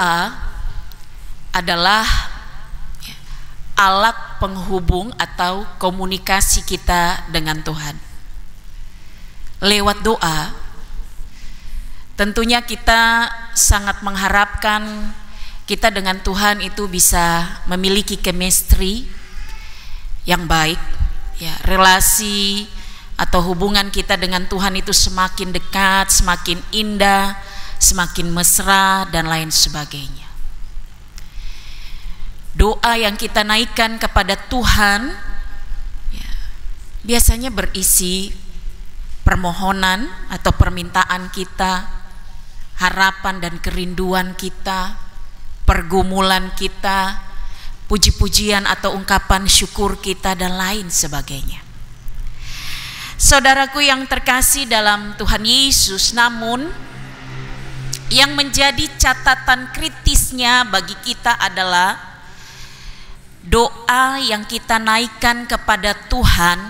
Doa adalah alat penghubung atau komunikasi kita dengan Tuhan. Lewat doa, tentunya kita sangat mengharapkan kita dengan Tuhan itu bisa memiliki chemistry yang baik, ya, relasi atau hubungan kita dengan Tuhan itu semakin dekat, semakin indah, semakin mesra dan lain sebagainya. Doa yang kita naikkan kepada Tuhan ya, biasanya berisi permohonan atau permintaan kita, harapan dan kerinduan kita, pergumulan kita, puji-pujian atau ungkapan syukur kita dan lain sebagainya. Saudaraku yang terkasih dalam Tuhan Yesus, namun yang menjadi catatan kritisnya bagi kita adalah doa yang kita naikkan kepada Tuhan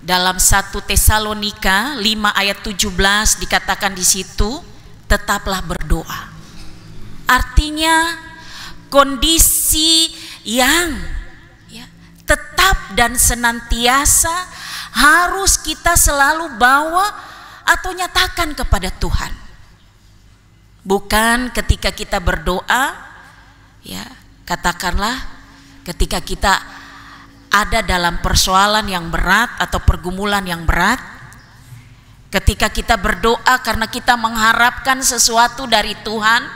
dalam 1 Tesalonika 5 ayat 17 dikatakan di situ, tetaplah berdoa. Artinya kondisi yang ya, tetap dan senantiasa harus kita selalu bawa atau nyatakan kepada Tuhan. Bukan ketika kita berdoa, ya katakanlah ketika kita ada dalam persoalan yang berat atau pergumulan yang berat, ketika kita berdoa karena kita mengharapkan sesuatu dari Tuhan,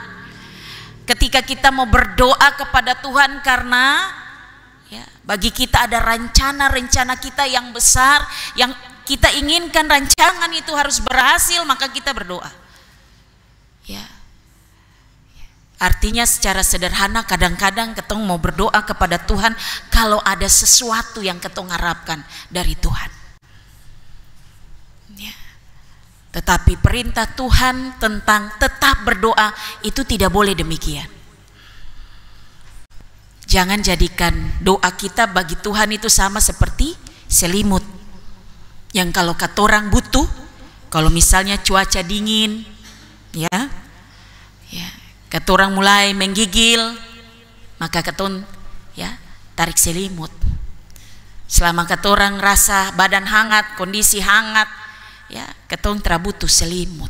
ketika kita mau berdoa kepada Tuhan karena ya, bagi kita ada rencana-rencana kita yang besar, yang kita inginkan rancangan itu harus berhasil, maka kita berdoa. Ya. Artinya secara sederhana kadang-kadang ketong mau berdoa kepada Tuhan kalau ada sesuatu yang ketong harapkan dari Tuhan. Ya. Tetapi perintah Tuhan tentang tetap berdoa itu tidak boleh demikian. Jangan jadikan doa kita bagi Tuhan itu sama seperti selimut yang kalau kata orang butuh, kalau misalnya cuaca dingin, ya, kata orang mulai menggigil, maka ketun ya tarik selimut. Selama kata orang rasa badan hangat, kondisi hangat, ya ketun terabutuh selimut.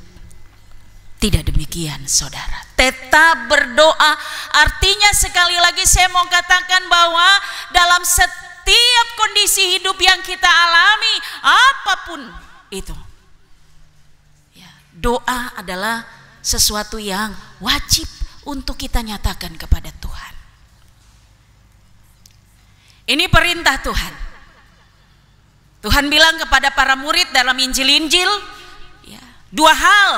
Tidak demikian saudara. Tetap berdoa artinya sekali lagi saya mau katakan bahwa dalam setiap kondisi hidup yang kita alami apapun itu, ya, doa adalah sesuatu yang wajib untuk kita nyatakan kepada Tuhan. Ini perintah Tuhan. Tuhan bilang kepada para murid dalam Injil-Injil, ya, dua hal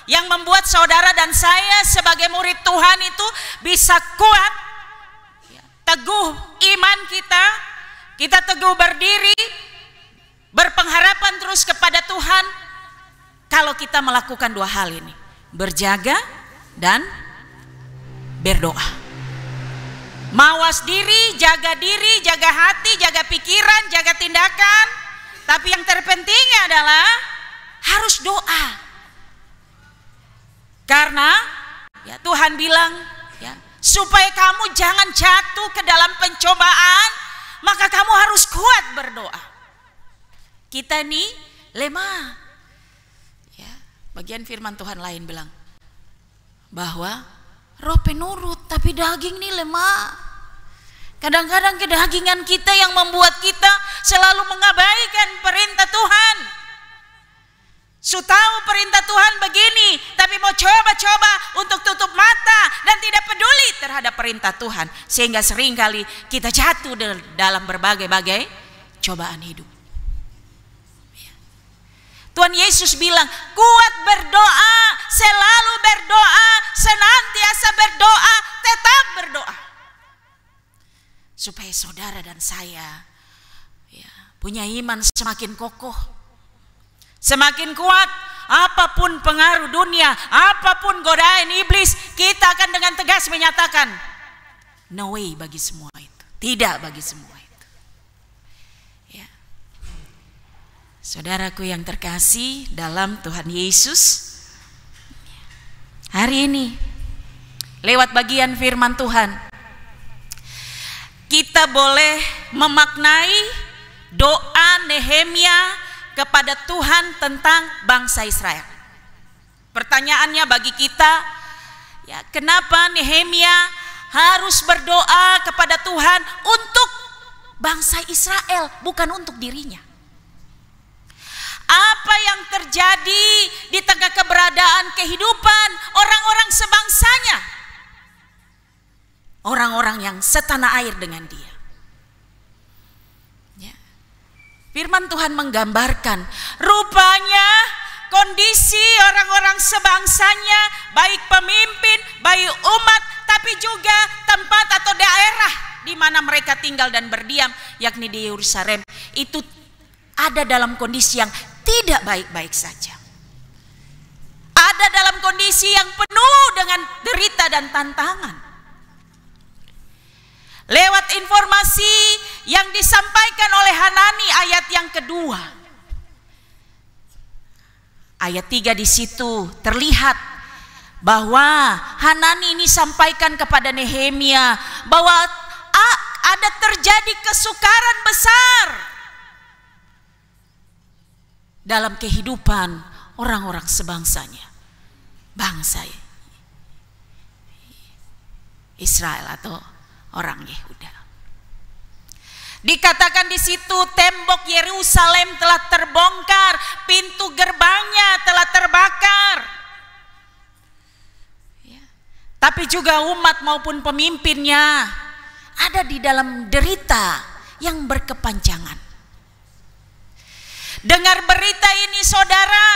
yang membuat saudara dan saya sebagai murid Tuhan itu bisa kuat, ya, teguh iman kita, kita teguh berdiri, berpengharapan terus kepada Tuhan kalau kita melakukan dua hal ini. Berjaga dan berdoa. Mawas diri, jaga hati, jaga pikiran, jaga tindakan. Tapi yang terpenting adalah harus doa. Karena ya, Tuhan bilang ya, supaya kamu jangan jatuh ke dalam pencobaan, maka kamu harus kuat berdoa. Kita ini lemah. Bagian firman Tuhan lain bilang bahwa roh penurut tapi daging ini lemah. Kadang-kadang kedagingan kita yang membuat kita selalu mengabaikan perintah Tuhan. Tahu perintah Tuhan begini, tapi mau coba-coba untuk tutup mata dan tidak peduli terhadap perintah Tuhan, sehingga seringkali kita jatuh dalam berbagai-bagai cobaan hidup. Tuhan Yesus bilang, kuat berdoa, selalu berdoa, senantiasa berdoa, tetap berdoa. Supaya saudara dan saya ya, punya iman semakin kokoh, semakin kuat. Apapun pengaruh dunia, apapun godaan iblis, kita akan dengan tegas menyatakan, no way bagi semua itu, tidak bagi semua. Saudaraku yang terkasih dalam Tuhan Yesus, hari ini lewat bagian firman Tuhan, kita boleh memaknai doa Nehemia kepada Tuhan tentang bangsa Israel. Pertanyaannya bagi kita, ya, kenapa Nehemia harus berdoa kepada Tuhan untuk bangsa Israel, bukan untuk dirinya? Apa yang terjadi di tengah keberadaan kehidupan orang-orang sebangsanya, orang-orang yang setanah air dengan dia? Ya. Firman Tuhan menggambarkan rupanya kondisi orang-orang sebangsanya, baik pemimpin, baik umat, tapi juga tempat atau daerah di mana mereka tinggal dan berdiam, yakni di Yerusalem, itu ada dalam kondisi yang tidak baik-baik saja. Ada dalam kondisi yang penuh dengan derita dan tantangan. Lewat informasi yang disampaikan oleh Hanani ayat yang kedua, ayat 3 di situ terlihat bahwa Hanani ini sampaikan kepada Nehemia bahwa ada terjadi kesukaran besar dalam kehidupan orang-orang sebangsanya, bangsa Israel atau orang Yehuda. Dikatakan di situ tembok Yerusalem telah terbongkar, pintu gerbangnya telah terbakar. Ya. Tapi juga umat maupun pemimpinnya ada di dalam derita yang berkepanjangan. Dengar berita ini saudara,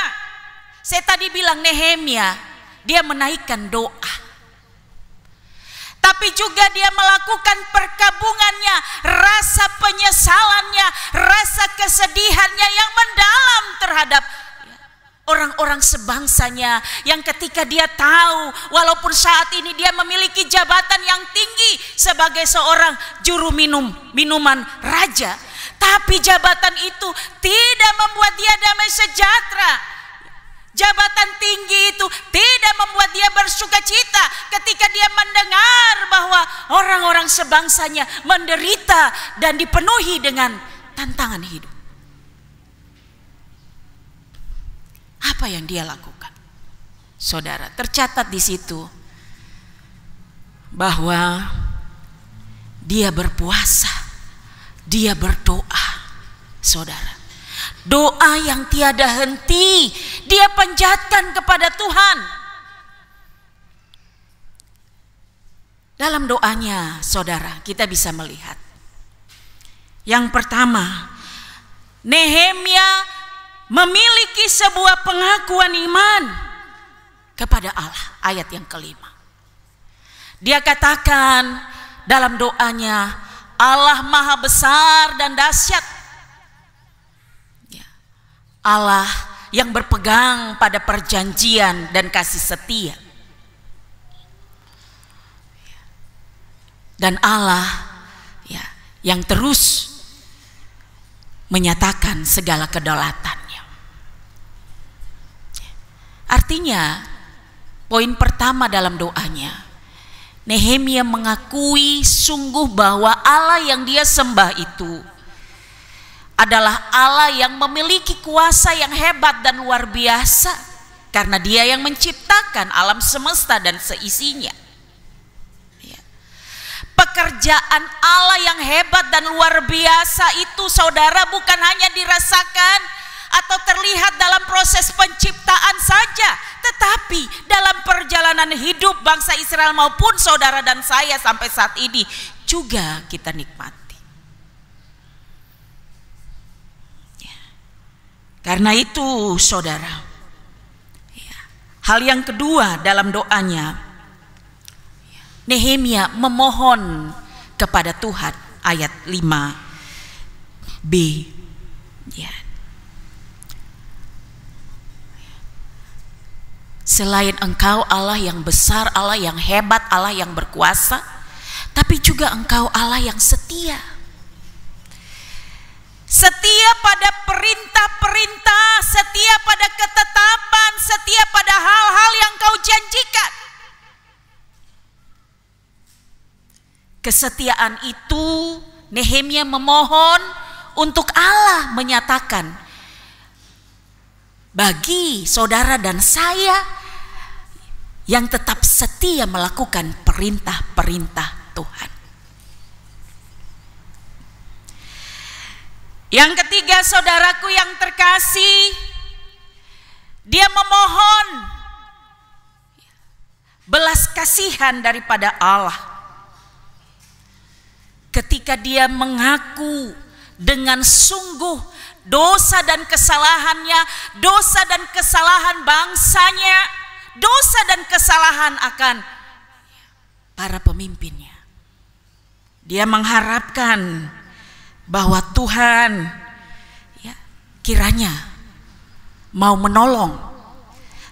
saya tadi bilang Nehemia, dia menaikkan doa. Tapi juga dia melakukan perkabungannya, rasa penyesalannya, rasa kesedihannya yang mendalam terhadap orang-orang sebangsanya, yang ketika dia tahu walaupun saat ini dia memiliki jabatan yang tinggi sebagai seorang juru minuman raja, tapi jabatan itu tidak membuat dia damai sejahtera. Jabatan tinggi itu tidak membuat dia bersuka cita ketika dia mendengar bahwa orang-orang sebangsanya menderita dan dipenuhi dengan tantangan hidup. Apa yang dia lakukan? Saudara, tercatat di situ bahwa dia berpuasa, dia berdoa. Saudara, doa yang tiada henti dia panjatkan kepada Tuhan. Dalam doanya, saudara, kita bisa melihat yang pertama, Nehemia memiliki sebuah pengakuan iman kepada Allah. Ayat yang kelima, dia katakan dalam doanya, Allah maha besar dan dahsyat, Allah yang berpegang pada perjanjian dan kasih setia, dan Allah yang terus menyatakan segala kedaulatannya. Artinya, poin pertama dalam doanya, Nehemia mengakui sungguh bahwa Allah yang dia sembah itu adalah Allah yang memiliki kuasa yang hebat dan luar biasa, karena dia yang menciptakan alam semesta dan seisinya. Pekerjaan Allah yang hebat dan luar biasa itu, saudara, bukan hanya dirasakan atau terlihat dalam proses penciptaan saja, tetapi dalam perjalanan hidup bangsa Israel maupun saudara dan saya sampai saat ini juga kita nikmati. Karena itu saudara, hal yang kedua dalam doanya, Nehemia memohon kepada Tuhan. Ayat 5b, selain Engkau Allah yang besar, Allah yang hebat, Allah yang berkuasa, tapi juga Engkau Allah yang setia. Setia pada perintah-perintah, setia pada ketetapan, setia pada hal-hal yang Kau janjikan. kesetiaan itu Nehemia memohon untuk Allah menyatakan bagi saudara dan saya yang tetap setia melakukan perintah-perintah Tuhan. Yang ketiga, saudaraku yang terkasih, dia memohon belas kasihan daripada Allah. Ketika dia mengaku dengan sungguh dosa dan kesalahannya, dosa dan kesalahan bangsanya, dosa dan kesalahan akan para pemimpinnya. Dia mengharapkan bahwa Tuhan kiranya mau menolong,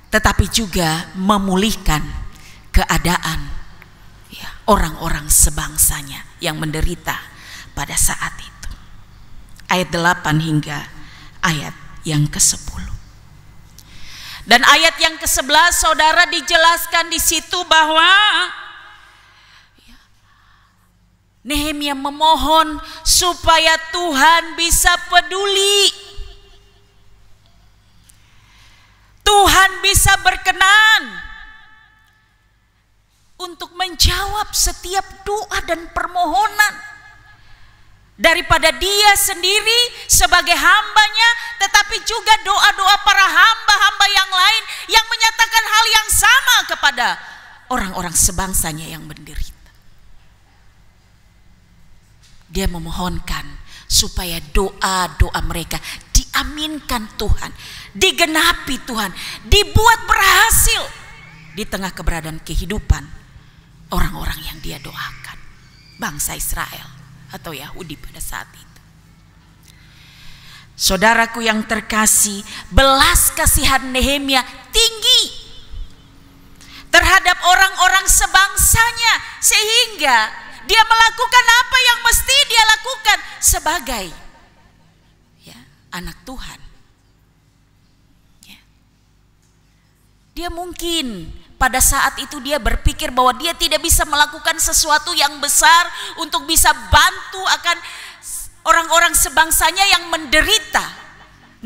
tetapi juga memulihkan keadaan orang-orang sebangsanya yang menderita pada saat itu. Ayat 8 hingga ayat yang ke-10. Dan ayat yang ke-11 saudara dijelaskan di situ bahwa Nehemia memohon supaya Tuhan bisa peduli. Tuhan bisa berkenan untuk menjawab setiap doa dan permohonan daripada dia sendiri sebagai hambanya, tetapi juga doa-doa para hamba-hamba yang lain yang menyatakan hal yang sama kepada orang-orang sebangsanya yang menderita. Dia memohonkan supaya doa-doa mereka diaminkan Tuhan, digenapi Tuhan, dibuat berhasil di tengah keberadaan kehidupan orang-orang yang dia doakan, bangsa Israel atau Yahudi pada saat itu. Saudaraku yang terkasih, belas kasihan Nehemia tinggi terhadap orang-orang sebangsanya, sehingga dia melakukan apa yang mesti dia lakukan sebagai anak Tuhan. Dia mungkin pada saat itu dia berpikir bahwa dia tidak bisa melakukan sesuatu yang besar untuk bisa bantu akan orang-orang sebangsanya yang menderita,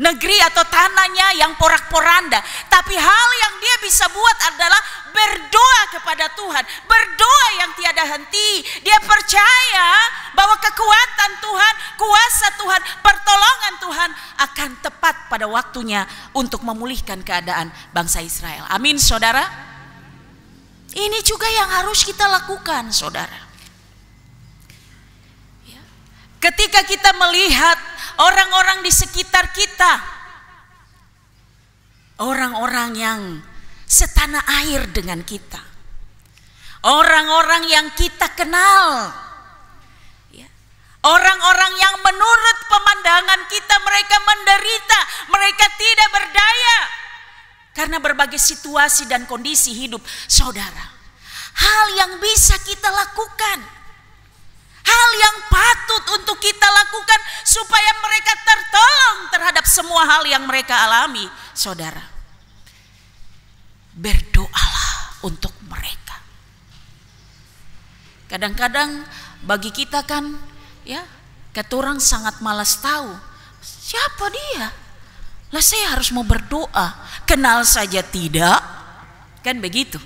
negeri atau tanahnya yang porak-poranda. Tapi hal yang dia bisa buat adalah berdoa kepada Tuhan, berdoa yang tiada henti. Dia percaya bahwa kekuatan Tuhan, kuasa Tuhan, pertolongan Tuhan akan tepat pada waktunya untuk memulihkan keadaan bangsa Israel. Amin, saudara. Ini juga yang harus kita lakukan, saudara. Ketika kita melihat orang-orang di sekitar kita, orang-orang yang setanah air dengan kita, orang-orang yang kita kenal, orang-orang yang menurut pemandangan kita mereka menderita, mereka tidak berdaya karena berbagai situasi dan kondisi hidup, saudara. Hal yang bisa kita lakukan, hal yang patut untuk kita lakukan supaya mereka tertolong terhadap semua hal yang mereka alami, saudara. Berdoalah untuk mereka. Kadang-kadang bagi kita kan kata orang sangat malas tahu siapa dia. Lah saya harus mau berdoa, kenal saja tidak, kan begitu.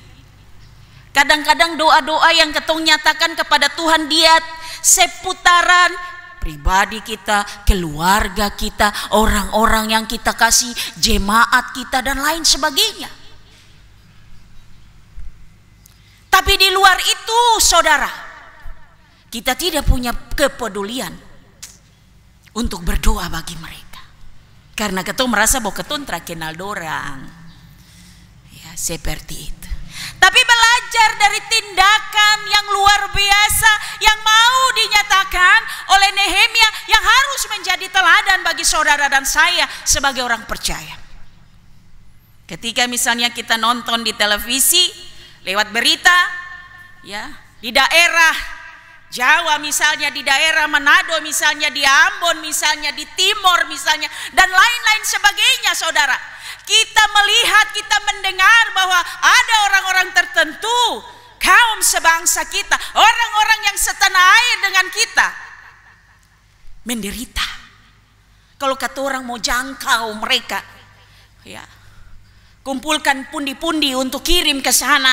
Kadang-kadang doa-doa yang ketong nyatakan kepada Tuhan dia seputaran pribadi kita, keluarga kita, orang-orang yang kita kasih, jemaat kita dan lain sebagainya. Tapi di luar itu, saudara, kita tidak punya kepedulian untuk berdoa bagi mereka. Karena ketong merasa bahwa ketong terkenal dorang. Ya, seperti itu. Tapi belajar dari tindakan yang luar biasa yang mau dinyatakan oleh Nehemia yang harus menjadi teladan bagi saudara dan saya sebagai orang percaya. Ketika misalnya kita nonton di televisi, lewat berita, di daerah Jawa misalnya, di daerah Manado misalnya, di Ambon misalnya, di Timor misalnya, dan lain-lain sebagainya, saudara. Kita melihat, kita mendengar bahwa ada orang-orang tertentu kaum sebangsa kita, orang-orang yang setanah air dengan kita menderita. Kalau kata orang mau jangkau mereka, ya, kumpulkan pundi-pundi untuk kirim ke sana,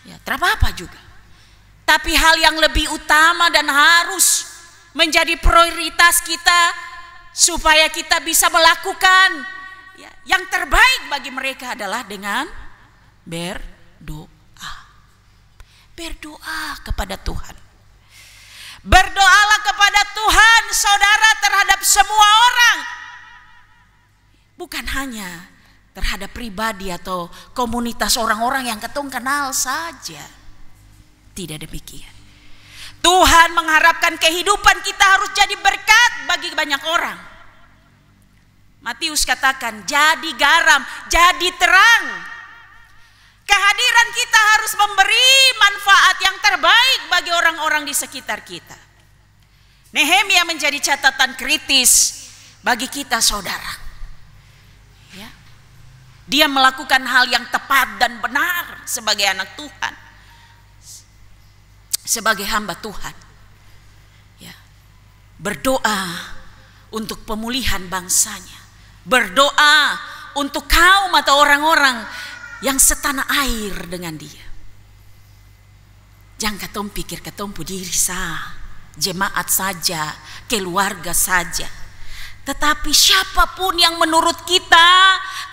ya, terapa-apa juga. Tapi hal yang lebih utama dan harus menjadi prioritas kita supaya kita bisa melakukan, ya, yang terbaik bagi mereka adalah dengan berdoa. Berdoa kepada Tuhan. Berdoalah kepada Tuhan, saudara, terhadap semua orang. Bukan hanya terhadap pribadi atau komunitas orang-orang yang ketong kenal saja. Tidak demikian. Tuhan mengharapkan kehidupan kita harus jadi berkat bagi banyak orang. Matius katakan, jadi garam, jadi terang. Kehadiran kita harus memberi manfaat yang terbaik bagi orang-orang di sekitar kita. Nehemia menjadi catatan kritis bagi kita, saudara. Ya. Dia melakukan hal yang tepat dan benar sebagai anak Tuhan, sebagai hamba Tuhan. Ya. Berdoa untuk pemulihan bangsanya. Berdoa untuk kaum atau orang-orang yang setanah air dengan dia. Jangan ketong pikir ketong diri jemaat saja, keluarga saja. Tetapi siapapun yang menurut kita,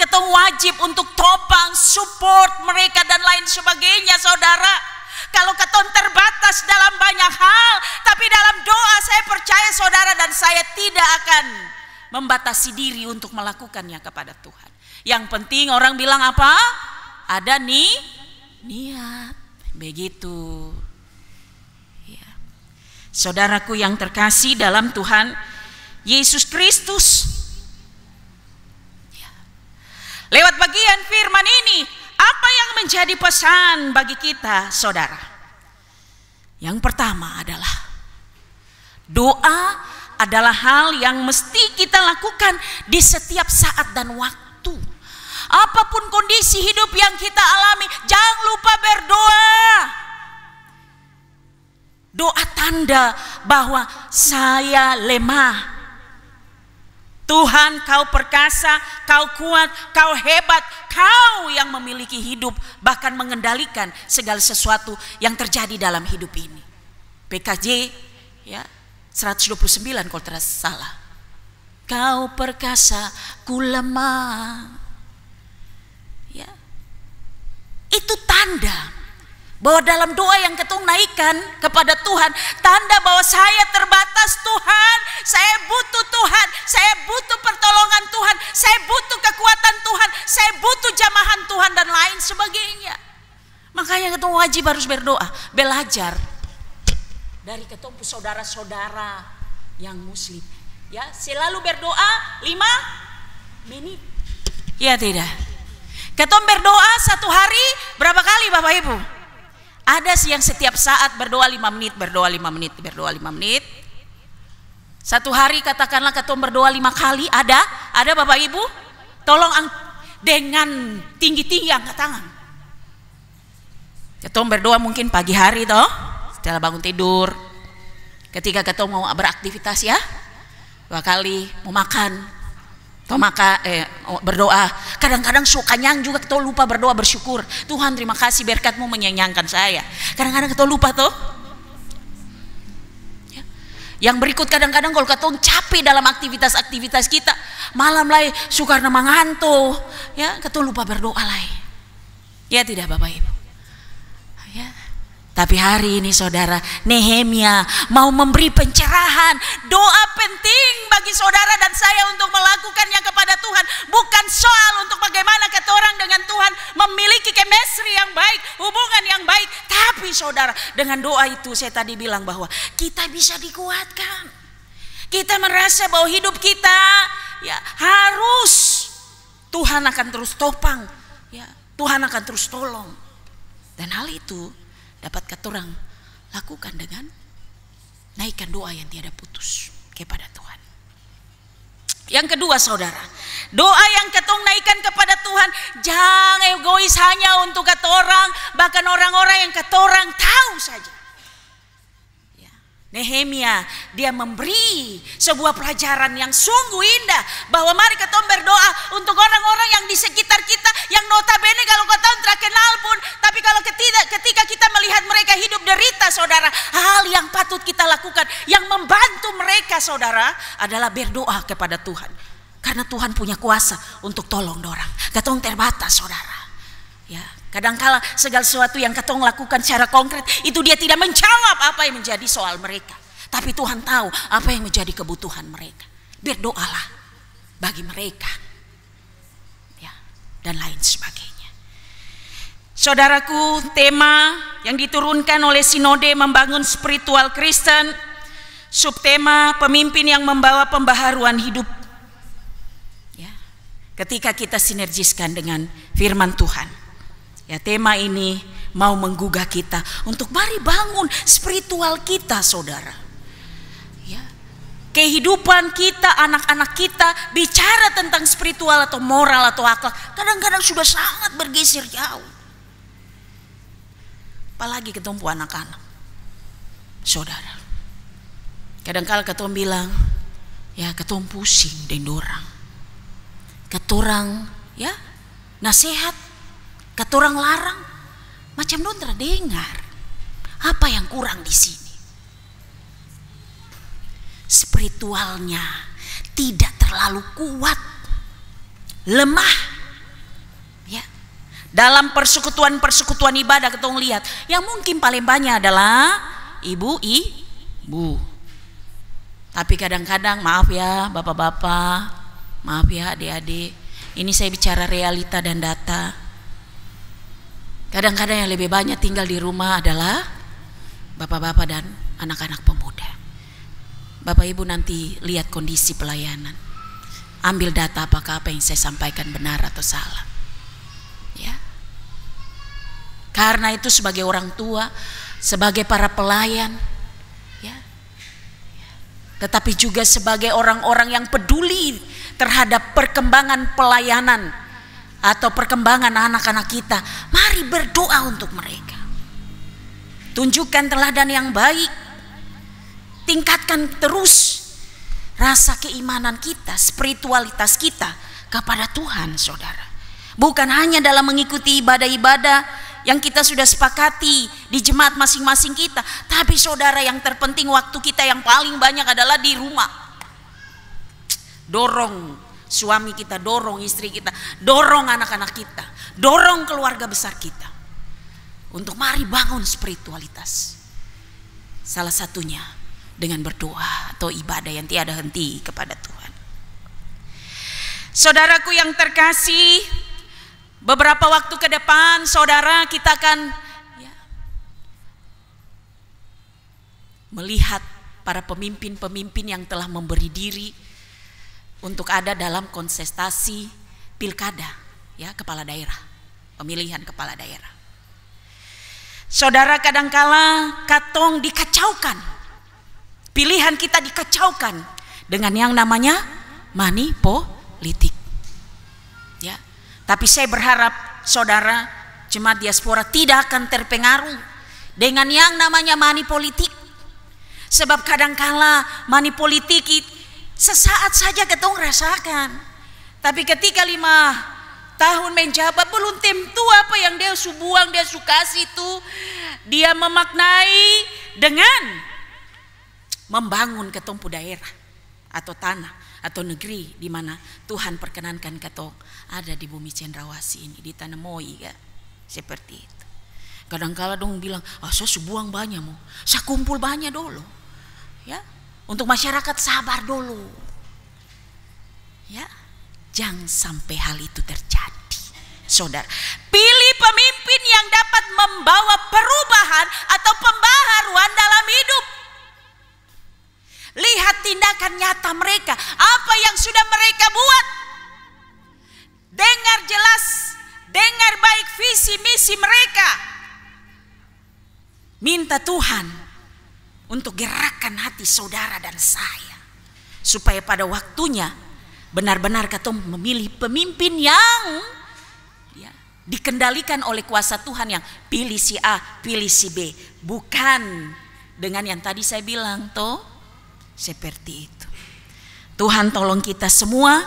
ketong wajib untuk topang, support mereka dan lain sebagainya, saudara. Kalau ketong terbatas dalam banyak hal, tapi dalam doa saya percaya saudara dan saya tidak akan membatasi diri untuk melakukannya kepada Tuhan. Yang penting orang bilang apa? Ada niat. Begitu. Ya. Saudaraku yang terkasih dalam Tuhan Yesus Kristus. Ya. Lewat bagian firman ini, apa yang menjadi pesan bagi kita, saudara? Yang pertama adalah doa adalah hal yang mesti kita lakukan di setiap saat dan waktu. Apapun kondisi hidup yang kita alami, jangan lupa berdoa. Doa tanda bahwa saya lemah. Tuhan, kau perkasa, kau kuat, kau hebat, kau yang memiliki hidup, bahkan mengendalikan segala sesuatu yang terjadi dalam hidup ini. PKJ ya 129 kalau tidak salah. Kau perkasa, ku lemah. Ya. Itu tanda bahwa dalam doa yang ketong naikkan kepada Tuhan, tanda bahwa saya terbatas Tuhan, saya butuh Tuhan, saya butuh pertolongan Tuhan, saya butuh kekuatan Tuhan, saya butuh jamahan Tuhan dan lain sebagainya. Makanya ketong wajib harus berdoa, belajar dari ketong saudara-saudara yang muslim. Ya, selalu berdoa 5 menit. Ya tidak. Ketong berdoa satu hari berapa kali Bapak Ibu? Ada yang setiap saat berdoa 5 menit, berdoa 5 menit, berdoa 5 menit. Satu hari katakanlah ketong berdoa 5 kali, ada Bapak Ibu? Tolong dengan tinggi-tinggi angkat tangan. Ketong berdoa mungkin pagi hari toh, setelah bangun tidur. Ketika ketong mau beraktivitas ya, 2 kali, mau makan. Atau berdoa. Kadang-kadang suka nyang juga kita lupa berdoa bersyukur. Tuhan terima kasih berkatmu menyenyangkan saya. Kadang-kadang kita lupa tuh. Ya. Yang berikut kadang-kadang kalau kita capek dalam aktivitas-aktivitas kita, malam lah suka mengantuk, ya kita lupa berdoa lah. Ya tidak Bapak Ibu. Ya. Tapi hari ini saudara, Nehemia mau memberi pencerahan. Doa penting bagi saudara dan saya untuk melakukannya kepada Tuhan. Bukan soal untuk bagaimana kita orang dengan Tuhan memiliki chemistry yang baik, hubungan yang baik. Tapi saudara, dengan doa itu saya tadi bilang bahwa kita bisa dikuatkan. Kita merasa bahwa hidup kita ya harus Tuhan akan terus topang. Ya, Tuhan akan terus tolong. Dan hal itu dapat kita orang lakukan dengan naikkan doa yang tiada putus kepada Tuhan. Yang kedua saudara, doa yang ketong naikkan kepada Tuhan jangan egois hanya untuk katorang, bahkan orang-orang yang katorang tahu saja. Ya. Nehemia dia memberi sebuah pelajaran yang sungguh indah bahwa mari ketong berdoa untuk orang-orang yang di sekitar kita yang notabene kalau ketong terkenal pun, tapi kalau ketika kita melihat mereka hidup derita saudara, hal yang patut kita lakukan yang membantu mereka saudara adalah berdoa kepada Tuhan. Karena Tuhan punya kuasa untuk tolong dorang. Ketong terbatas saudara. Ya, kadangkala segala sesuatu yang ketong lakukan secara konkret itu dia tidak menjawab apa yang menjadi soal mereka. Tapi Tuhan tahu apa yang menjadi kebutuhan mereka. Berdoalah bagi mereka. Ya, dan lain sebagainya. Saudaraku, tema yang diturunkan oleh Sinode membangun spiritual Kristen, subtema pemimpin yang membawa pembaharuan hidup. Ya, ketika kita sinergiskan dengan firman Tuhan, ya tema ini mau menggugah kita untuk mari bangun spiritual kita, saudara. Ya, kehidupan kita, anak-anak kita bicara tentang spiritual atau moral atau akhlak kadang-kadang sudah sangat bergeser jauh. Apalagi ketumpu anak-anak, saudara. Kadang-kala ketum bilang, ya ketum pusing dengan dorang. Keturang, ya nasihat, keturang larang, macam don terdengar. Apa yang kurang di sini? Spiritualnya tidak terlalu kuat, lemah. Dalam persekutuan ibadah kita lihat yang mungkin paling banyak adalah ibu. Tapi kadang-kadang maaf ya bapak-bapak, maaf ya adik-adik, ini saya bicara realita dan data. Kadang-kadang yang lebih banyak tinggal di rumah adalah bapak-bapak dan anak-anak pemuda. Bapak ibu nanti lihat kondisi pelayanan, ambil data apakah apa yang saya sampaikan benar atau salah. Ya. Karena itu sebagai orang tua, sebagai para pelayan, ya, tetapi juga sebagai orang-orang yang peduli terhadap perkembangan pelayanan atau perkembangan anak-anak kita, mari berdoa untuk mereka. Tunjukkan teladan yang baik, tingkatkan terus rasa keimanan kita, spiritualitas kita kepada Tuhan, saudara. Bukan hanya dalam mengikuti ibadah-ibadah yang kita sudah sepakati di jemaat masing-masing kita, tapi saudara yang terpenting waktu kita yang paling banyak adalah di rumah. Dorong suami kita, dorong istri kita, dorong anak-anak kita, dorong keluarga besar kita untuk mari bangun spiritualitas. Salah satunya dengan berdoa atau ibadah yang tiada henti kepada Tuhan. Saudaraku yang terkasih, beberapa waktu ke depan saudara kita akan melihat para pemimpin-pemimpin yang telah memberi diri untuk ada dalam kontestasi pilkada, ya, kepala daerah, pemilihan kepala daerah. Saudara, kadangkala katong dikacaukan, pilihan kita dikacaukan dengan yang namanya money politik. Ya. Tapi saya berharap saudara jemaat diaspora tidak akan terpengaruh dengan yang namanya money politik. Sebab kadangkala money politik sesaat saja ketong rasakan. Tapi ketika 5 tahun menjabat belum tentu apa yang dia buang, dia kasih itu dia memaknai dengan membangun ketumpu daerah atau tanah atau negeri di mana Tuhan perkenankan ketong ada di bumi cendrawasih ini, di tanah Moi, ya. Seperti itu. Kadang-kala dong bilang, saya subuang banyak mau, saya kumpul banyak dulu, ya, untuk masyarakat sabar dulu, ya, jangan sampai hal itu terjadi, saudara. Pilih pemimpin yang dapat membawa perubahan atau pembaharuan dalam hidup. Lihat tindakan nyata mereka, apa yang sudah mereka buat. Dengar jelas, dengar baik visi misi mereka. Minta Tuhan untuk gerakkan hati saudara dan saya, supaya pada waktunya benar-benar katong memilih pemimpin yang dikendalikan oleh kuasa Tuhan, yang pilih si A, pilih si B, bukan dengan yang tadi saya bilang toh, seperti itu. Tuhan tolong kita semua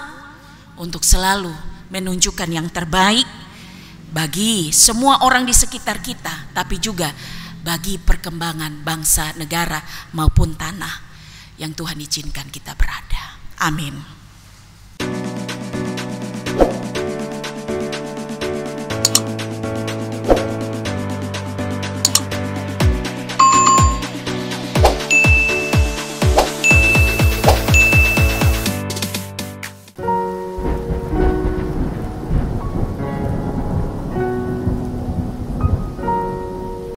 untuk selalu menunjukkan yang terbaik bagi semua orang di sekitar kita, tapi juga bagi perkembangan bangsa, negara maupun tanah yang Tuhan izinkan kita berada. Amin.